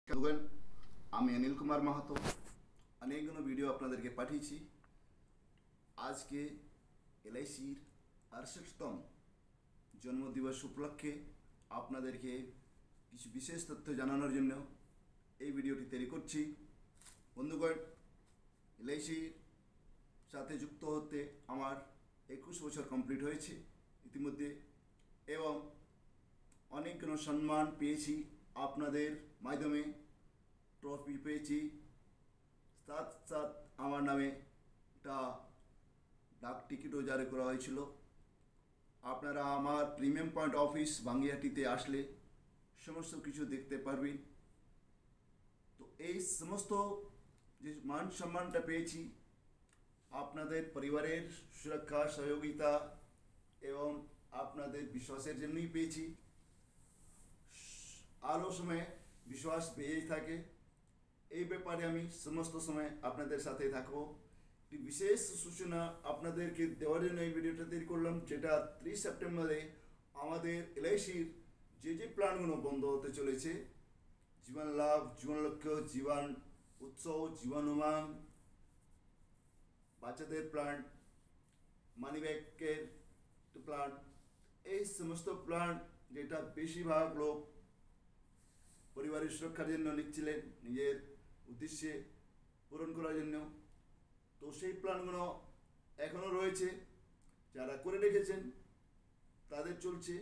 বন্ধুগণ, আমি অনিল কুমার মাহাতো অনেকগুলো ভিডিও আপনাদেরকে পাঠিয়েছি। আজকে এলআইসির 68তম জন্মদিবস উপলক্ষে আপনাদেরকে কিছু বিশেষ তথ্য জানানোর জন্য এই ভিডিওটি তৈরি করছি। বন্ধুগণ, এলআইসির সাথে যুক্ত হতে আমার 21 বছর কমপ্লিট হয়েছে ইতিমধ্যে, এবং অনেকগুলো সম্মান পেয়েছি আপনাদের মাধ্যমে। ট্রফি পেয়েছি, সাথ সাথ আমার নামে একটা ডাক টিকিটও জারি করা হয়েছিল। আপনারা আমার প্রিমিয়াম পয়েন্ট অফিস বাঙ্গিহাটিতে আসলে সমস্ত কিছু দেখতে পারবেন। তো এই সমস্ত যে মান সম্মানটা পেয়েছি আপনাদের পরিবারের সুরক্ষা, সহযোগিতা এবং আপনাদের বিশ্বাসের জন্যই পেয়েছি। আরও সময় বিশ্বাস পেয়েই থাকে, এই ব্যাপারে আমি সমস্ত সময় আপনাদের সাথে থাকবো। একটি বিশেষ সূচনা আপনাদেরকে দেওয়ার জন্য এই ভিডিওটা তৈরি করলাম, যেটা 30 সেপ্টেম্বরে আমাদের এলআইসির যে প্ল্যানগুলো বন্ধ হতে চলেছে, জীবন লাভ, জীবন লক্ষ্য, জীবন উৎসব, জীবন উমাং, বাচ্চাদের প্ল্যান, মানি ব্যাগের প্ল্যান, এই সমস্ত প্ল্যান যেটা বেশিরভাগ লোক পরিবারের সুরক্ষার জন্য নিচ্ছিলেন, নিজের উদ্দেশ্যে পূরণ করার জন্য। তো সেই প্ল্যানগুলো এখনও রয়েছে, যারা করে রেখেছেন তাদের চলছে,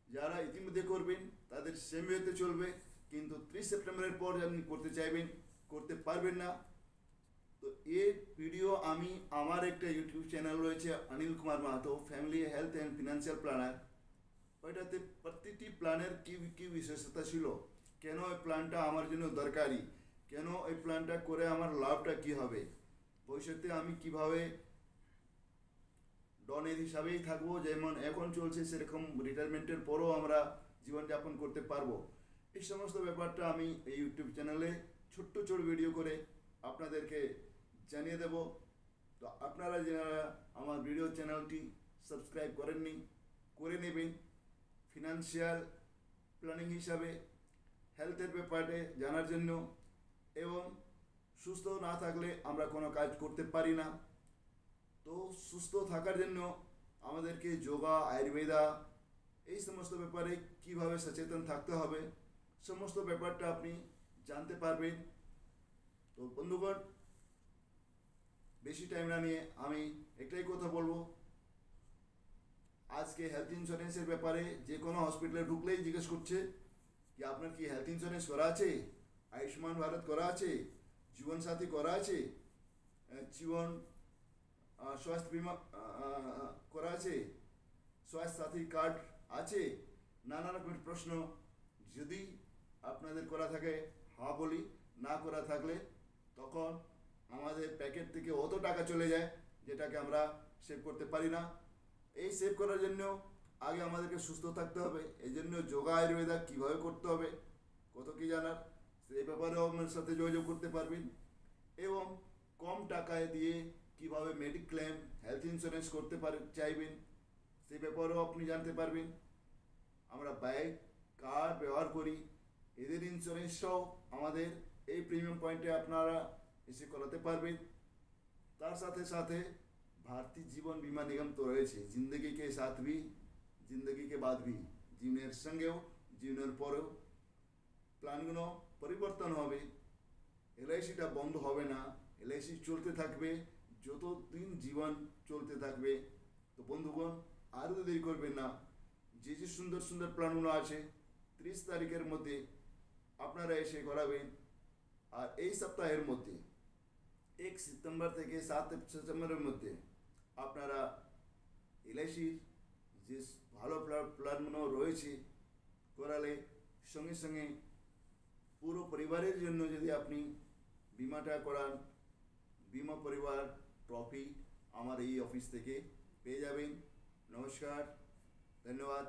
যারা ইতিমধ্যে করবেন তাদের সেম ওয়েতে চলবে। কিন্তু 30 সেপ্টেম্বরের পর আপনি করতে চাইবেন, করতে পারবেন না। তো এই ভিডিও আমি আমার একটা ইউটিউব চ্যানেল রয়েছে Anil Kumar Mahato family health and financial planner, ওইটাতে প্রতিটি প্ল্যানের কী বিশেষতা ছিল, কেন এই প্ল্যানটা আমার জন্য দরকারি, কেন এই প্ল্যানটা করে আমার লাভটা কী হবে, ভবিষ্যতে আমি কিভাবে ডনের হিসাবেই থাকবো, যেমন এখন চলছে সেরকম রিটায়ারমেন্টের পরও আমরা জীবনযাপন করতে পারবো। এই সমস্ত ব্যাপারটা আমি এই ইউটিউব চ্যানেলে ছোট্ট ভিডিও করে আপনাদেরকে জানিয়ে দেব। তো আপনারা যারা আমার ভিডিও চ্যানেলটি সাবস্ক্রাইব করেননি, করে নেবেন। ফিনান্সিয়াল প্ল্যানিং হিসাবে হেলথের ব্যাপারে জানার জন্য, এবং সুস্থ না থাকলে আমরা কোনো কাজ করতে পারি না। তো সুস্থ থাকার জন্য আমাদেরকে যোগা, আয়ুর্বেদা, এই সমস্ত ব্যাপারে কিভাবে সচেতন থাকতে হবে, সমস্ত ব্যাপারটা আপনি জানতে পারবেন। তো বন্ধুগণ, বেশি টাইম না নিয়ে আমি একটাই কথা বলবো, আজকে হেলথ ইন্স্যুরেন্সের ব্যাপারে যে কোনো হসপিটালে ঢুকলেই জিজ্ঞেস করছে কি আপনার কি হেলথ ইন্স্যুরেন্স করা আছে, আয়ুষ্মান ভারত করা আছে, জীবন সাথী করা আছে, জীবন স্বাস্থ্য বিমা করা আছে, স্বাস্থ্য সাথী কার্ড আছে, নানা রকমের প্রশ্ন। যদি আপনাদের করা থাকে হ্যাঁ বলি, না করা থাকলে তখন আমাদের প্যাকেট থেকে অত টাকা চলে যায় যেটাকে আমরা সেভ করতে পারি না। এই সেভ করার জন্য আগে আমাদেরকে সুস্থ থাকতে হবে। এই জন্য যোগা, আয়ুর্বেদা কীভাবে করতে হবে, কত কী জানার, সেই ব্যাপারেও আমার সাথে যোগাযোগ করতে পারবেন। এবং কম টাকায় দিয়ে কিভাবে মেডিক্লেম, হেলথ ইন্স্যুরেন্স করতে চাইবেন, সেই ব্যাপারেও আপনি জানতে পারবেন। আমরা বাইক, কার ব্যবহার করি, এদের ইন্স্যুরেন্সটাও আমাদের এই প্রিমিয়াম পয়েন্টে আপনারা এসে করাতে পারবেন। তার সাথে সাথে ভারতীয় জীবন বিমা নিগম তো রয়েছে, জিন্দগি কে সাথ ভি, জিন্দগি কে বাদ ভি, জীবনের সঙ্গেও জীবনের পরেও প্ল্যানগুলো পরিবর্তন হবে। এলআইসিটা বন্ধ হবে না, এলআইসি চলতে থাকবে যতদিন জীবন চলতে থাকবে। তো বন্ধুগণ, আরও দেরি করবেন না, যে সুন্দর সুন্দর প্ল্যানগুলো আছে 30 তারিখের মধ্যে আপনারা এসে করাবেন। আর এই সপ্তাহের মধ্যে 1 সেপ্টেম্বর থেকে 7 সেপ্টেম্বরের মধ্যে আপনারা এলআইসির যে ভালো প্ল্যানগুলো রয়েছে করালে সঙ্গে সঙ্গে পুরো পরিবারের জন্য যদি আপনি বিমাটা করান, বিমা পরিবার ট্রফি আমার এই অফিস থেকে পেয়ে যাবেন। নমস্কার, ধন্যবাদ।